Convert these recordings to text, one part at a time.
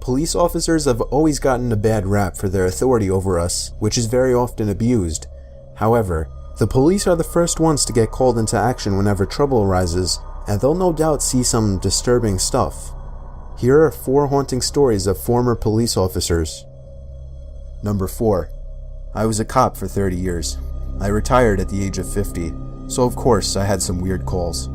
Police officers have always gotten a bad rap for their authority over us, which is very often abused. However, the police are the first ones to get called into action whenever trouble arises, and they'll no doubt see some disturbing stuff. Here are 4 haunting stories of former police officers. Number 4. I was a cop for 30 years. I retired at the age of 50, so of course I had some weird calls.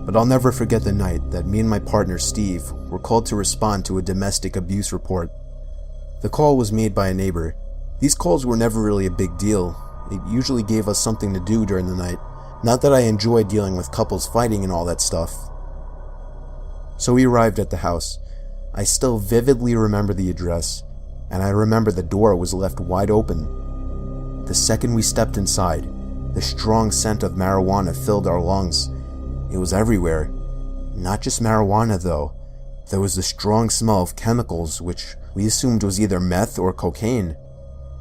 But I'll never forget the night that me and my partner Steve were called to respond to a domestic abuse report. The call was made by a neighbor. These calls were never really a big deal. It usually gave us something to do during the night. Not that I enjoyed dealing with couples fighting and all that stuff. So we arrived at the house. I still vividly remember the address, and I remember the door was left wide open. The second we stepped inside, the strong scent of marijuana filled our lungs. It was everywhere. Not just marijuana though. There was the strong smell of chemicals, which we assumed was either meth or cocaine.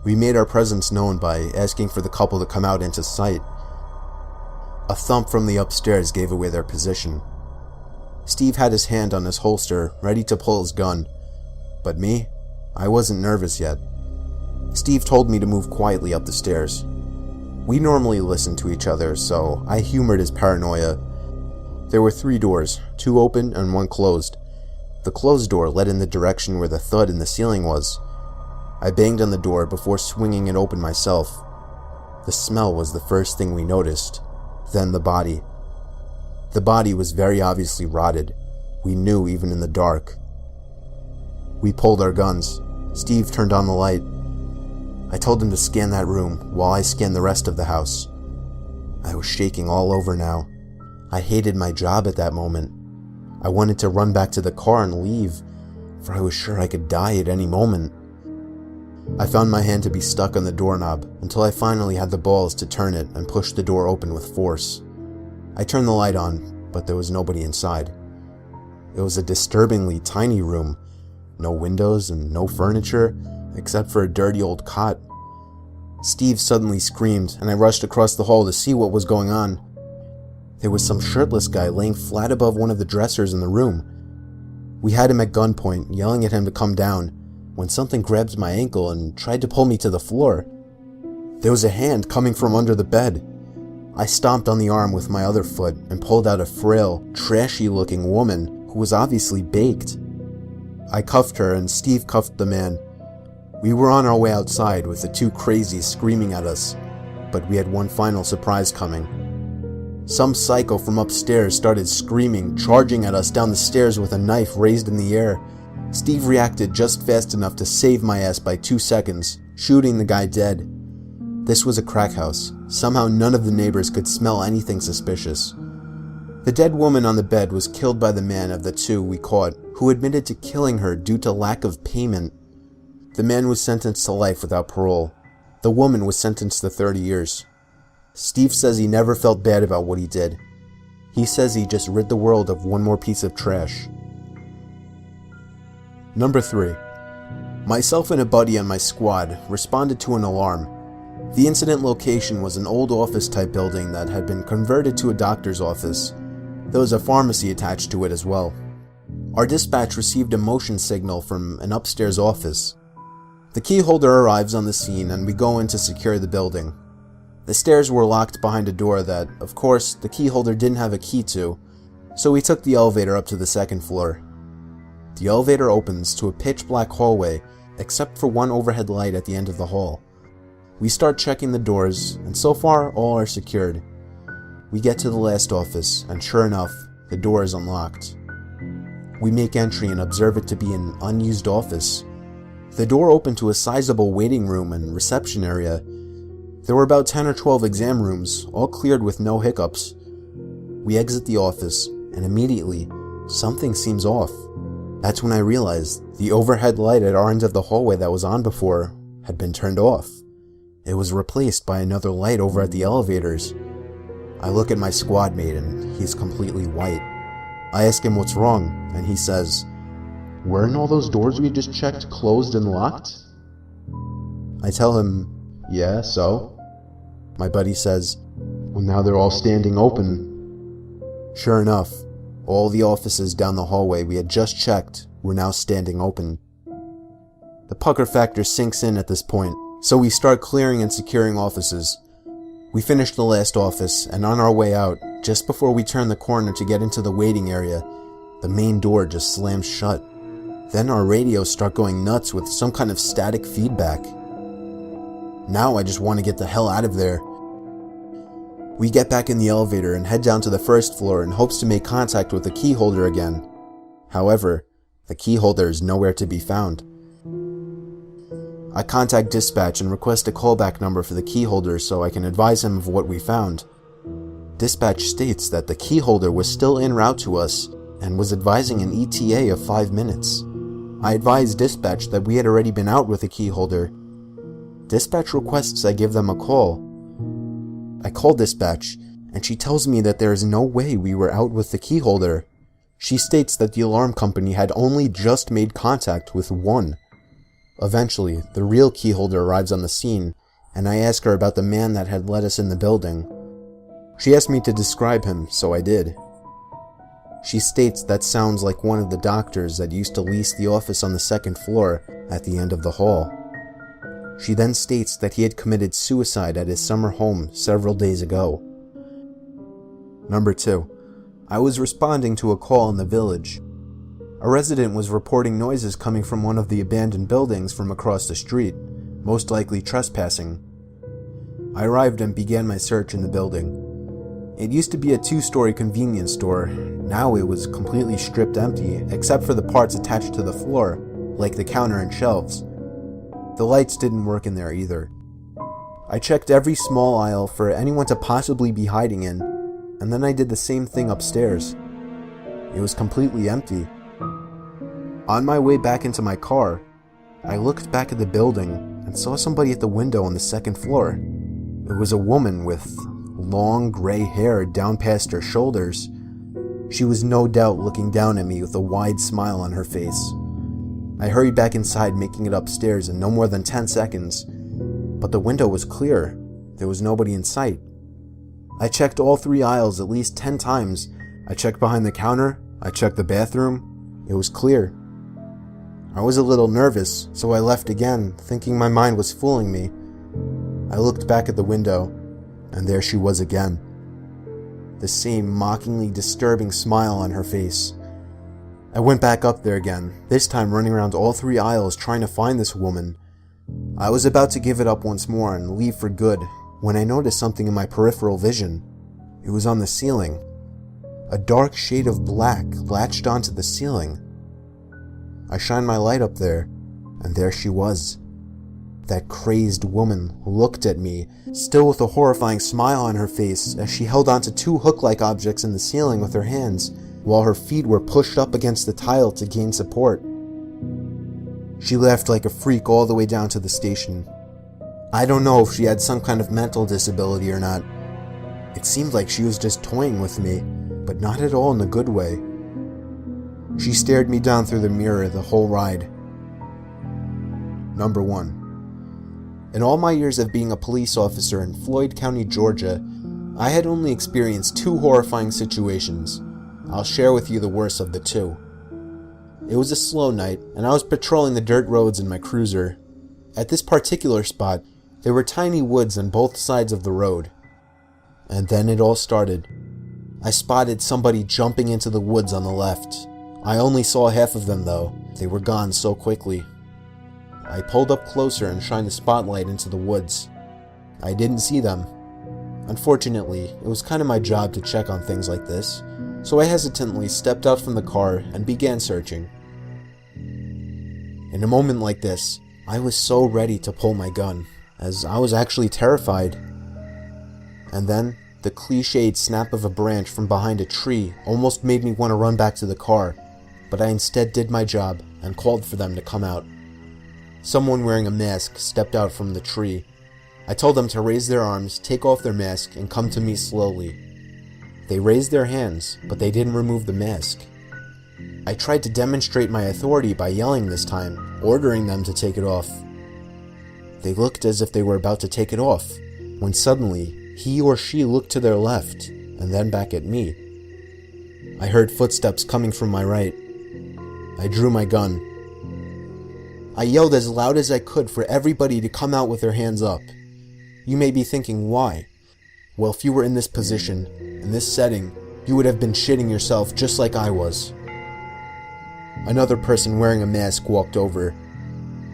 We made our presence known by asking for the couple to come out into sight. A thump from the upstairs gave away their position. Steve had his hand on his holster, ready to pull his gun. But me? I wasn't nervous yet. Steve told me to move quietly up the stairs. We normally listen to each other, so I humored his paranoia. There were 3 doors, 2 open and 1 closed. The closed door led in the direction where the thud in the ceiling was. I banged on the door before swinging it open myself. The smell was the first thing we noticed, then the body. The body was very obviously rotted. We knew even in the dark. We pulled our guns. Steve turned on the light. I told him to scan that room while I scanned the rest of the house. I was shaking all over now. I hated my job at that moment. I wanted to run back to the car and leave, for I was sure I could die at any moment. I found my hand to be stuck on the doorknob until I finally had the balls to turn it and push the door open with force. I turned the light on, but there was nobody inside. It was a disturbingly tiny room. No windows and no furniture, except for a dirty old cot. Steve suddenly screamed, and I rushed across the hall to see what was going on. There was some shirtless guy laying flat above one of the dressers in the room. We had him at gunpoint, yelling at him to come down, when something grabbed my ankle and tried to pull me to the floor. There was a hand coming from under the bed. I stomped on the arm with my other foot and pulled out a frail, trashy-looking woman who was obviously baked. I cuffed her and Steve cuffed the man. We were on our way outside with the 2 crazies screaming at us, but we had one final surprise coming. Some psycho from upstairs started screaming, charging at us down the stairs with a knife raised in the air. Steve reacted just fast enough to save my ass by 2 seconds, shooting the guy dead. This was a crack house. Somehow none of the neighbors could smell anything suspicious. The dead woman on the bed was killed by the man of the 2 we caught, who admitted to killing her due to lack of payment. The man was sentenced to life without parole. The woman was sentenced to 30 years. Steve says he never felt bad about what he did. He says he just rid the world of one more piece of trash. Number 3. Myself and a buddy on my squad responded to an alarm. The incident location was an old office-type building that had been converted to a doctor's office. There was a pharmacy attached to it as well. Our dispatch received a motion signal from an upstairs office. The key holder arrives on the scene and we go in to secure the building. The stairs were locked behind a door that, of course, the key holder didn't have a key to, so we took the elevator up to the 2nd floor. The elevator opens to a pitch-black hallway, except for one overhead light at the end of the hall. We start checking the doors, and so far, all are secured. We get to the last office, and sure enough, the door is unlocked. We make entry and observe it to be an unused office. The door opened to a sizable waiting room and reception area. There were about 10 or 12 exam rooms, all cleared with no hiccups. We exit the office, and immediately, something seems off. That's when I realized the overhead light at our end of the hallway that was on before had been turned off. It was replaced by another light over at the elevators. I look at my squad mate and he's completely white. I ask him what's wrong, and he says, "Weren't all those doors we just checked closed and locked?" I tell him, "Yeah, so?" My buddy says, "Well, now they're all standing open." Sure enough, all the offices down the hallway we had just checked were now standing open. The pucker factor sinks in at this point, so we start clearing and securing offices. We finish the last office, and on our way out, just before we turn the corner to get into the waiting area, the main door just slams shut. Then our radios start going nuts with some kind of static feedback. Now I just want to get the hell out of there. We get back in the elevator and head down to the first floor in hopes to make contact with the key holder again. However, the key holder is nowhere to be found. I contact dispatch and request a callback number for the key holder so I can advise him of what we found. Dispatch states that the key holder was still en route to us and was advising an ETA of 5 minutes. I advised dispatch that we had already been out with the key holder. Dispatch requests I give them a call. I call dispatch, and she tells me that there is no way we were out with the key holder. She states that the alarm company had only just made contact with one. Eventually, the real key holder arrives on the scene, and I ask her about the man that had let us in the building. She asked me to describe him, so I did. She states that sounds like one of the doctors that used to lease the office on the second floor at the end of the hall. She then states that he had committed suicide at his summer home several days ago. Number 2. I was responding to a call in the village. A resident was reporting noises coming from one of the abandoned buildings from across the street, most likely trespassing. I arrived and began my search in the building. It used to be a 2-story convenience store. Now it was completely stripped empty, except for the parts attached to the floor, like the counter and shelves. The lights didn't work in there either. I checked every small aisle for anyone to possibly be hiding in, and then I did the same thing upstairs. It was completely empty. On my way back into my car, I looked back at the building and saw somebody at the window on the second floor. It was a woman with long gray hair down past her shoulders. She was no doubt looking down at me with a wide smile on her face. I hurried back inside, making it upstairs in no more than 10 seconds, but the window was clear. There was nobody in sight. I checked all 3 aisles at least 10 times. I checked behind the counter. I checked the bathroom. It was clear. I was a little nervous, so I left again, thinking my mind was fooling me. I looked back at the window, and there she was again. The same mockingly disturbing smile on her face. I went back up there again, this time running around all 3 aisles trying to find this woman. I was about to give it up once more and leave for good when I noticed something in my peripheral vision. It was on the ceiling. A dark shade of black latched onto the ceiling. I shined my light up there, and there she was. That crazed woman looked at me, still with a horrifying smile on her face as she held onto 2 hook-like objects in the ceiling with her hands, while her feet were pushed up against the tile to gain support. She laughed like a freak all the way down to the station. I don't know if she had some kind of mental disability or not. It seemed like she was just toying with me, but not at all in a good way. She stared me down through the mirror the whole ride. Number 1. In all my years of being a police officer in Floyd County, Georgia, I had only experienced 2 horrifying situations. I'll share with you the worst of the 2. It was a slow night, and I was patrolling the dirt roads in my cruiser. At this particular spot, there were tiny woods on both sides of the road. And then it all started. I spotted somebody jumping into the woods on the left. I only saw half of them though. They were gone so quickly. I pulled up closer and shined the spotlight into the woods. I didn't see them. Unfortunately, it was kind of my job to check on things like this, so I hesitantly stepped out from the car and began searching. In a moment like this, I was so ready to pull my gun, as I was actually terrified. And then, the cliched snap of a branch from behind a tree almost made me want to run back to the car, but I instead did my job and called for them to come out. Someone wearing a mask stepped out from the tree. I told them to raise their arms, take off their mask, and come to me slowly. They raised their hands, but they didn't remove the mask. I tried to demonstrate my authority by yelling this time, ordering them to take it off. They looked as if they were about to take it off, when suddenly, he or she looked to their left, and then back at me. I heard footsteps coming from my right. I drew my gun. I yelled as loud as I could for everybody to come out with their hands up. You may be thinking, why? Well, if you were in this position, in this setting, you would have been shitting yourself just like I was. Another person wearing a mask walked over,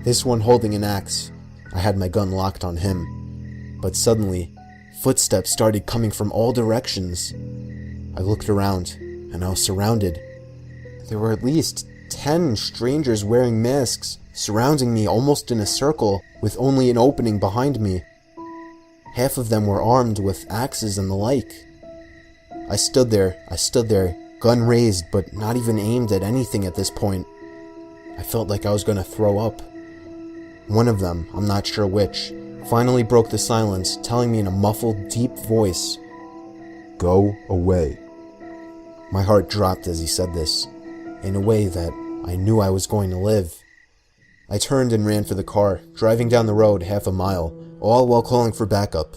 this one holding an axe. I had my gun locked on him. But suddenly, footsteps started coming from all directions. I looked around, and I was surrounded. There were at least 10 strangers wearing masks, surrounding me almost in a circle, with only an opening behind me. Half of them were armed with axes and the like. I stood there, gun raised, but not even aimed at anything at this point. I felt like I was going to throw up. One of them, I'm not sure which, finally broke the silence, telling me in a muffled, deep voice, "Go away." My heart dropped as he said this, in a way that I knew I was going to live. I turned and ran for the car, driving down the road half a mile, all while calling for backup.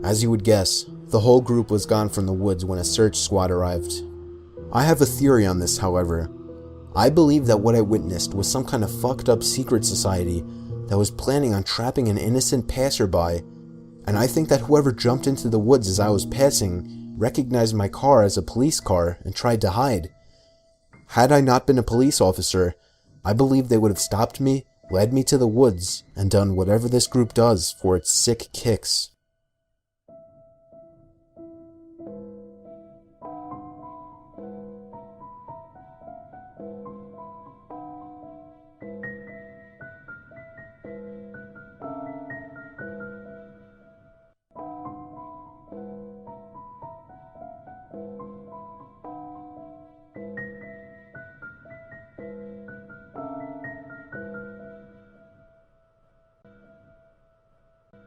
As you would guess, the whole group was gone from the woods when a search squad arrived. I have a theory on this, however. I believe that what I witnessed was some kind of fucked up secret society that was planning on trapping an innocent passerby, and I think that whoever jumped into the woods as I was passing recognized my car as a police car and tried to hide. Had I not been a police officer, I believe they would have stopped me, led me to the woods, and done whatever this group does for its sick kicks.